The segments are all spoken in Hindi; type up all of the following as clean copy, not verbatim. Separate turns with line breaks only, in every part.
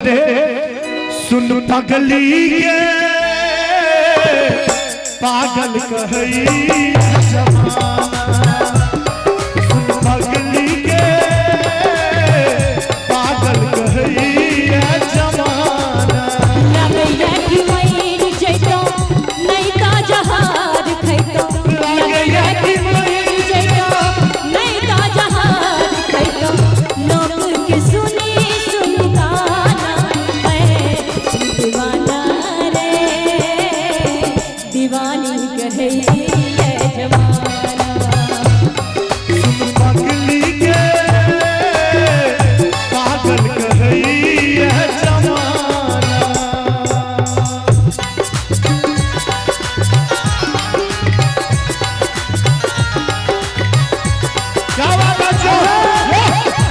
दे सुन पगली के पागल कहई जमाना सुन पगली के पागल कहई जमाना
लगैया कि मर जइतो नहीं का जहार खइतो लगैया कि मर जइतो नहीं का जहार खइतो लोग के सुनी सुनी गाना मैं दीवाना रे दीवानी कहई जमाना
सुन पगली के पागल कहई जमाना क्या बात है जो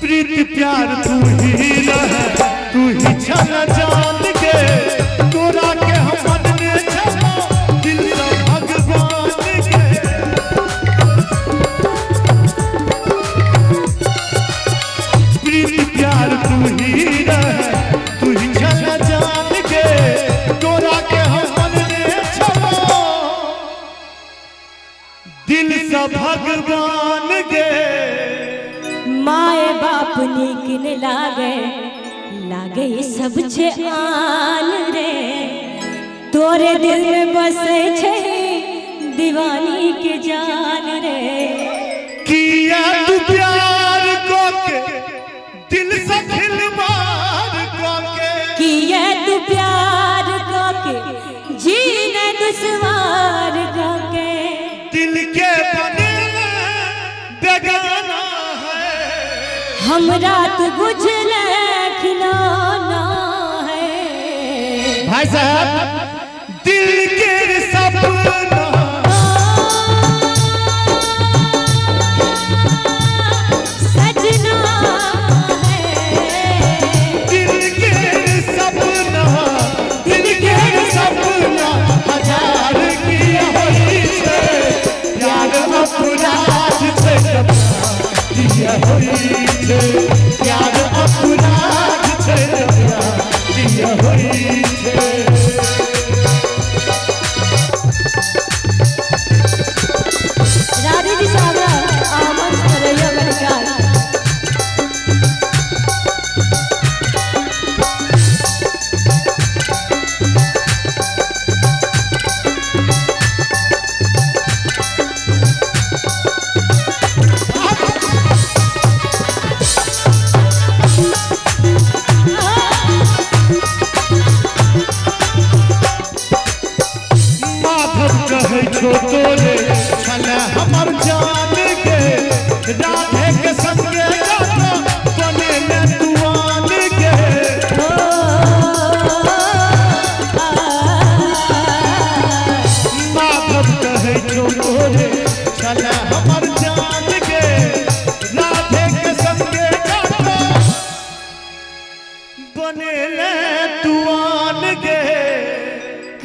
प्रीति प्यार तू ही रहे तू ही छन जान के तोरा के हम मन में छनो दिल से भगवान के प्रीति प्यार तू ही रहे तू ही छन जान के तोरा के हम मन में छनो दिल से भगवान के
माए बाप नीक न लागे लागे सब छे आन रे तोरे दिल में बसे छे दीवानी के जान रे
किया तू प्यार को के दिल से खिलवाड़ को के
किए तू प्यार को के जीने दुश्वार को के
दिल के बने बेगाना है
हमरा तू बुझले खिलौना है
भाई साहब दिल के सपना
सजना है
दिल के सपना हजार किया होई छे प्यार अपराध छे किया होई छे प्यार अपराध छे किया होई छे
राधे जी साहब आमन करैया बड़कार
माधव कहे छो तोरे छले हमर जान के राधे के संगे गाना बने में दुआन के माधव कहे छो तोरे छले हमर जान के राधे के संगे गाना बने में दुआन के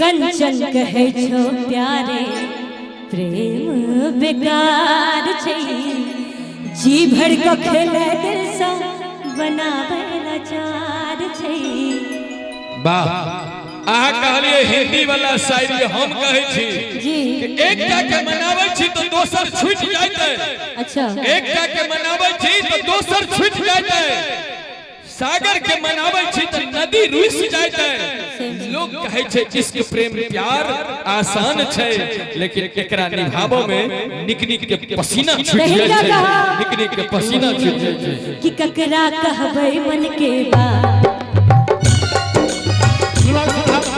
कंचन कहे छो प्यारे प्रेम बेकार छै जी भर को खेले दिल सा बनावे लाचार छै
वाह अहाँ कहलिए हिंदी वाला शायरी हम कहै छी
जी
कि एकटा के मनाबै छी तो दोसर छूट जाइते
अच्छा
एकटा के मनाबै छी तो दोसर छूट जाइते सागर के मनाबै छी तो नदी रुस जाइते लोग कहै छै इश्क प्रेम प्यार आसान छै लेकिन एकरा निभाबो में निक निक के पसीना छूट जाय छै निक निक के पसीना छूट जाय छै
कि ककरा कहबै मन के बात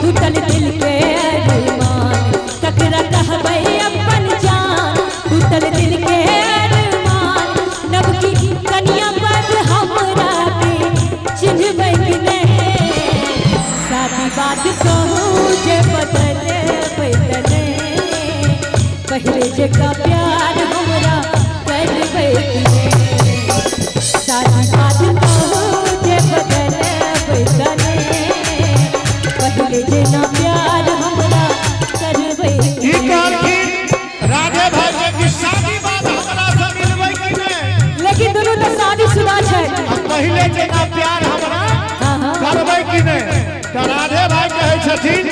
टूटल दिल के अरमान ककरा कहबै अपन जान पहले जगह प्यार हमरा करबै सारी बात मुझे बदलबै तने पहले जना प्यार हमरा करबै
ई कहलखिन राधे भाई के कि शादी बाद हमरा से मिलबै कि नहीं,
लेकिन दोनों तो शादीशुदा छै।
पहले जना प्यार हमरा
हाँ
करबै कि नहीं। तो राधे भाई कहै छथिन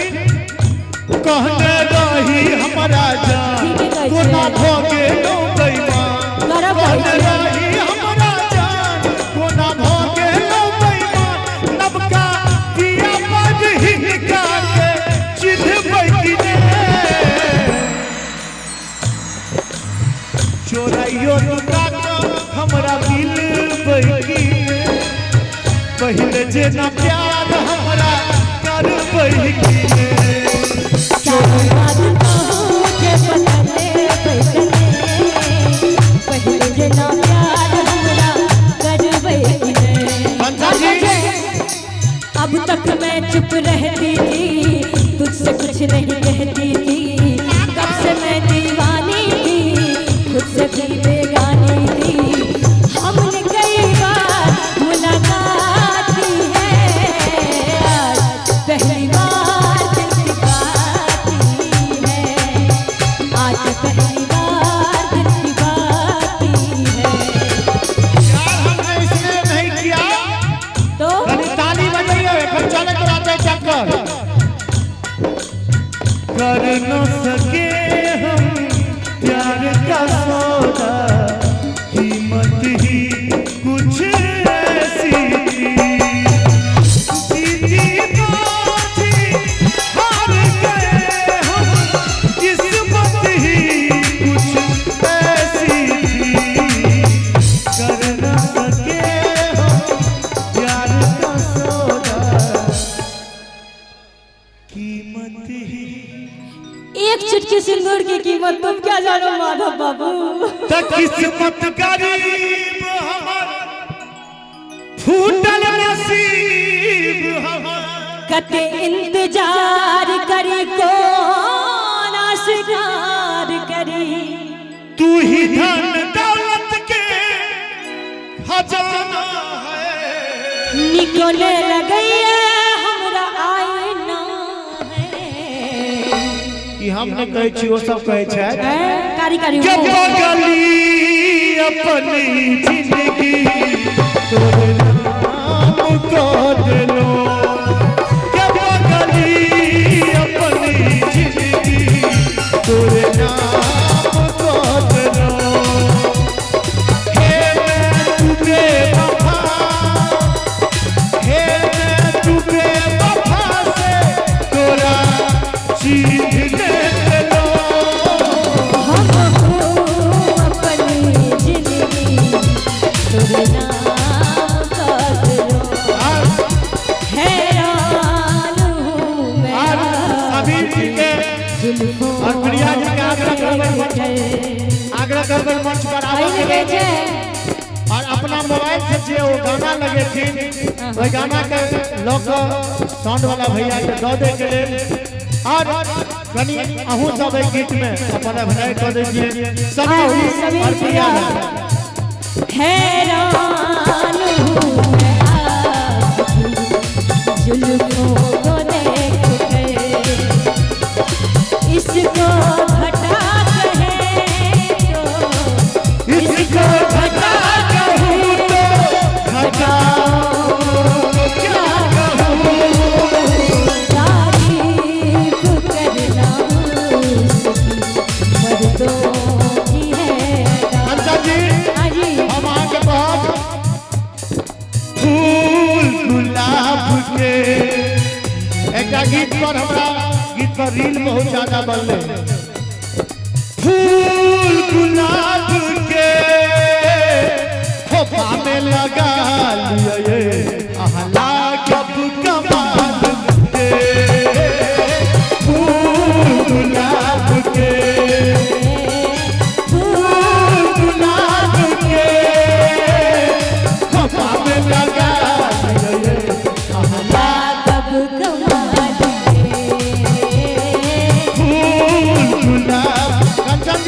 कहने रही हमरा जान कोना भोगे लो बेईमान, कहने रही हमरा जान कोना भोगे लो बेईमान, नबका दिया बज हिनका के चिन्हबै कि नहीं, चोराइयो नुका हमरा मिलबै कि नहीं, पहले जेना प्यार हमरा करबै कि नहीं।
सारी बात मुझे बदलबै तने पहले जना प्यार हमरा करबै कि नहीं। अब तक मैं चुप रहती थी, तुझसे कुछ नहीं कहती थी, कब से मैं दीवानी थी, खुद से भी बेगानी थी, हमने कई बार मुलाकात की है, आज पहली बार दिल की बात की है, आज पहली बार दिल की बात की है।
यार हमने इसलिए नहीं किया
तो
कनी ताली बजाइए फिर चले कराते चक्कर कर न सके हम प्यार का सौदा, कीमत ही कुछ ऐसी थी, जीती बाजी हार गए हम, किस्मत ही कुछ ऐसी थी, कर न सके हम प्यार का सौदा, कीमत ही।
एक चुटकी सिंदूर की कीमत तुम क्या जानो माधव बाबू।
त किस्मत गरीब हमर फूटल नसीब हमर,
कते इंतजार करी कौन आशिकार करी,
तू ही धन दौलत के खजाना है,
निकले लगैया हमरा आईना है।
ई हम ने कहै छी ओ सब कहै छै
कारी कारी
के बगली अपनी जिंदगी तोरे नाम को देलो, के बगली अपनी जिंदगी तोरे नाम को देलो, हे मैं तू बेवफा, हे मैं तू बेवफा से तोरा चीर ले लो,
हमको अपनी जिंदगी तोरे नाम कर लो, हैरान हूँ मैं
अभी जी के
जुल्फों
और प्रिया जी के आग्रह करबै मंच पर आवे के और अपना मोबाइल से जे वो गाना लगे थी वही गाना के लोग साउंड वाला भैया के दो दे के लेल और कनी अहू सब एक गीत में अपन अभिनय कर दीजिए सभी जी और प्रिया जी।
हैरान हूँ मैं आपकी जुल्फों को देख कर, इसको घटा कहे तो
इसको घटा कहूँ तो घटाओ क्या कहूँ,
तारीफ करना उसकी मर्दों की है।
अंशा जी
हाँ जी
हम आगे बहुत फूल गुलाब के एक गीत पर हमरा गीत पर रील बहुत ज्यादा बनले, फूल गुलाब के खोपा में लगा लिए अहला कब कमाल के, फूल गुलाब के, फूल गुलाब के खोपा में लगा लिए अहला
कब कमा दिए
फूल गुलाब। कंचन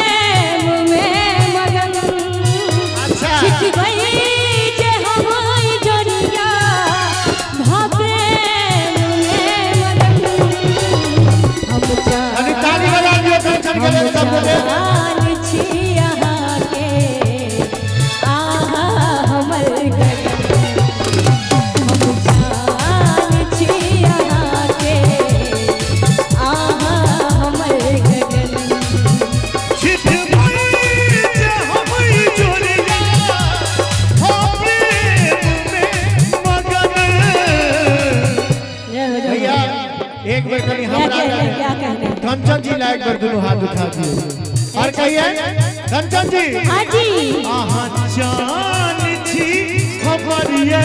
प्रेम में मगन
अच्छा
छिप गई जे हमारी जोड़िया भा प्रेम में मगन हम
अरे ताली बजा दियो कंचन के लिए सब बोले
जान छी यहाँ के आहा हमर गगन हम जान छी यहाँ के आहा हमर गगन
छिप गई जे हमारी जोड़िया हो प्रेम में मगन। भैया एक बार कहीं हमरा
क्या कहने
कंचन जी लायक कर दोनों हाथ उठा दिए और कहिए कंचन जी
हाँ जी
आहा जान छी हमरिए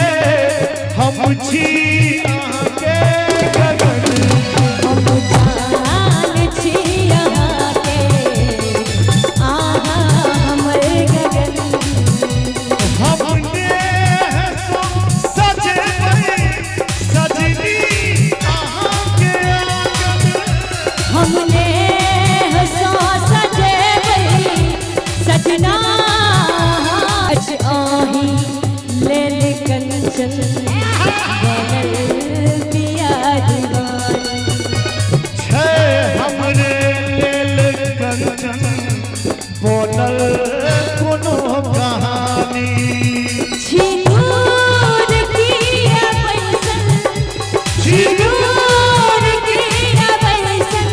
हम छी आहा के गगन।
हम जान छी यहाँ के आहा हमर गगन
हमने सजे सजनी आहा के आंगन।
हमने हंसो सजे बई सजना अच आही ले ले कंचन बनल पिया दीवान
छे हमरे लेल कंचन बोलल कोनो कहानी।
छिनूर किया बैसन छिनूर किया बैसन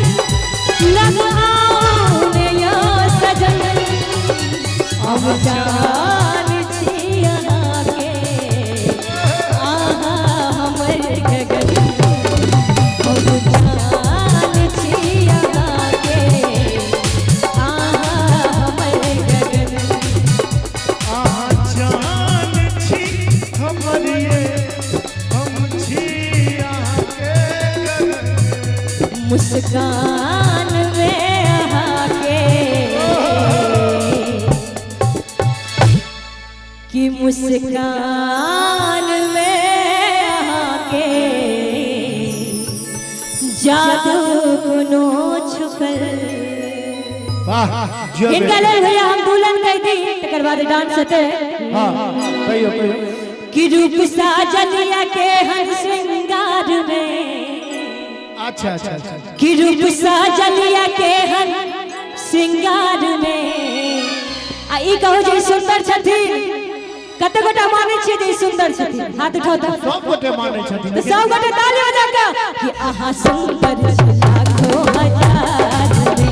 लगाओ ने यो सजन अब जान छी यहाँ के आहा हमर गगन अब जान छी यहाँ के आहा हमर गगन
आहा जान छी हमरिए हम छी आहा के गगन।
मुस्कान में आके कि मुस्कान में आके जादू कोनो छुपल
वाह जियो
इनका लेल भैया हम दुल्हन कह दी तकर बाद डांस होते
हां कहियो कहियो
कि रूप साजलिया के हर श्रृंगार में
अच्छा अच्छा अच्छा
कि रूप साजलिया के हर श्रृंगार में आ ई कहू जे सुंदर छथिन कते गोटा माने छियै जे सुंदर छथिन हाथ उठाओ त
सब गोटे माने छथिन
तो सब गोटे ताली बजा के कि आहा सुंदर छी लाखों हजार रे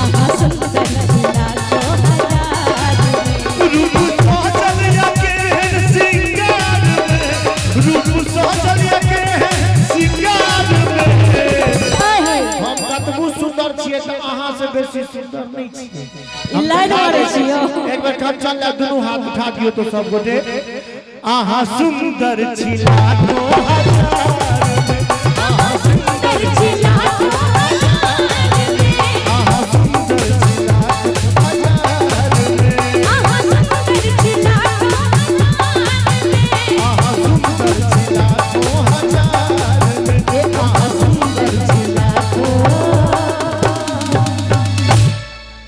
आहा सुंदर छी लाखों हजार रे
रूप साजलिया के सिंगार में रूप साजलिया के सिंगार में
हाय हाय
हम कतबो सुंदर छियै त अहाँ से बेसी सुंदर नहीं छियै।
लाइन मारे छियो
एक बार कंचन ला दोनों हाथ उठा दियो तो सब गोटे आहा सुंदर छी लाखों हजार में
आहा सुंदर छी लाखों हजार रे
आहा सुंदर छी लाखों हजार में
आहा सुंदर छी लाखों हजार रे
आहा सुंदर छी लाखों हजार में
आहा सुंदर छी लाखों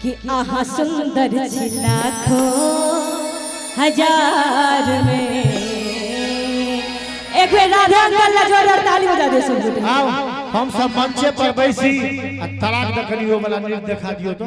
कि आहा सुंदर छी लाखों हजार में एक बेर राधा अंकल ला जोरदार ताली बजा दे सब गोटे
आओ हम सब मंचे पर बैसी आ तड़ाक दखनियो वाला नृत्य देखा दियो तो